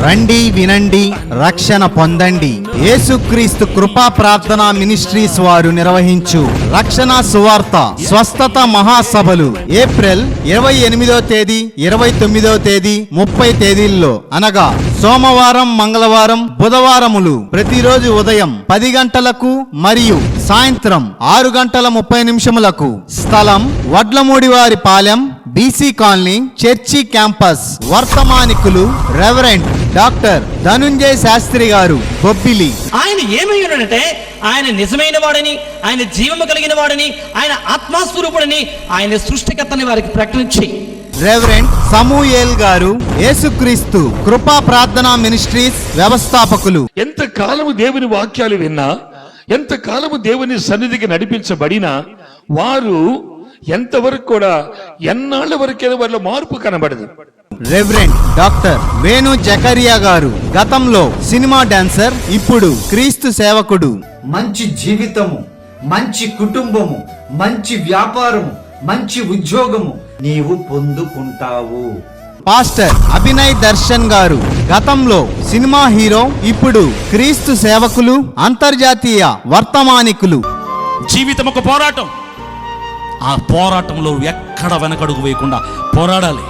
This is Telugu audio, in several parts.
రండి వినండి రక్షణ పొందండి. యేసుక్రీస్తు కృపా ప్రార్థన మినిస్ట్రీస్ వారు నిర్వహించు రక్షణ సువార్త స్వస్థత మహాసభలు ఏప్రిల్ 28వ తేదీ 29వ తేదీ 30 తేదీల్లో అనగా సోమవారం మంగళవారం బుధవారములు ప్రతిరోజు ఉదయం 10 గంటలకు మరియు సాయంత్రం 6:30 స్థలం Vadlamudivari Palem BC colony church campus. వర్తమానికులు రెవరెండ్ డాక్టర్ ధనుంజయ శాస్త్రి గారు బొబ్బిలి. ఆయన ఏమై ఉన్నాడంటే ఆయన నిజమైన వాడని, ఆయన జీవము కలిగిన వాడని, ఆయన ఆత్మస్వరూపుడని, ఆయన సృష్టికర్తని వారికి ప్రకటించి రెవరెండ్ సమూయేల్ గారు యేసుక్రీస్తు కృపా ప్రార్థనా మినిస్ట్రీస్ వ్యవస్థాపకులు. ఎంతకాలము దేవుని వాక్యాలు విన్నా, ఎంతకాలము దేవుని సన్నిధికి నడిపించబడినా వారు ఎంతవరకు కూడా ఎన్నాళ్ళ వరకైనా వాళ్ళ మార్పు కనబడదు. రెవరెండ్ డాక్టర్ వేణు జకరియా గారు గతంలో సినిమా డాన్సర్, ఇప్పుడు క్రీస్తు సేవకుడు. మంచి జీవితము, మంచి కుటుంబము, మంచి వ్యాపారము, మంచి ఉద్యోగము నీవు పొందుకుంటావు. పాస్టర్ అభినయ్ దర్శన్ గారు గతంలో సినిమా హీరో, ఇప్పుడు క్రీస్తు సేవకులు, అంతర్జాతీయ వర్తమానికులు. జీవితం ఒక పోరాటం. ఆ పోరాటంలో ఎక్కడ వెనకడుగు వేయకుండా పోరాడాలి.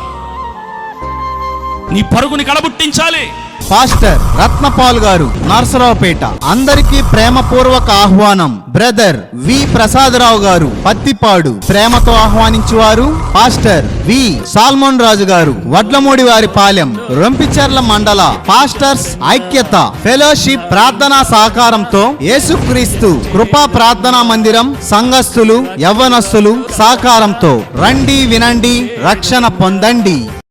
నీ పరుగుని కడబుట్టించాలి. పాస్టర్ రత్నపాల్ గారు నర్సరావుపేట. అందరికీ ప్రేమపూర్వక ఆహ్వానం. బ్రదర్ వి ప్రసాదరావు గారు పత్తిపాడు ప్రేమతో ఆహ్వానించువారు. పాస్టర్ వి సాల్మోన్ రాజు గారు వడ్లమూడి వారి పాలెం రొంపిచెర్ల మండల. పాస్టర్స్ ఐక్యత ఫెలోషిప్ ప్రార్థనా సహకారంతో యేసుక్రీస్తు కృపా ప్రార్థనా మందిరం సంఘస్థులు యవ్వనస్తులు సహకారంతో రండి వినండి రక్షణ పొందండి.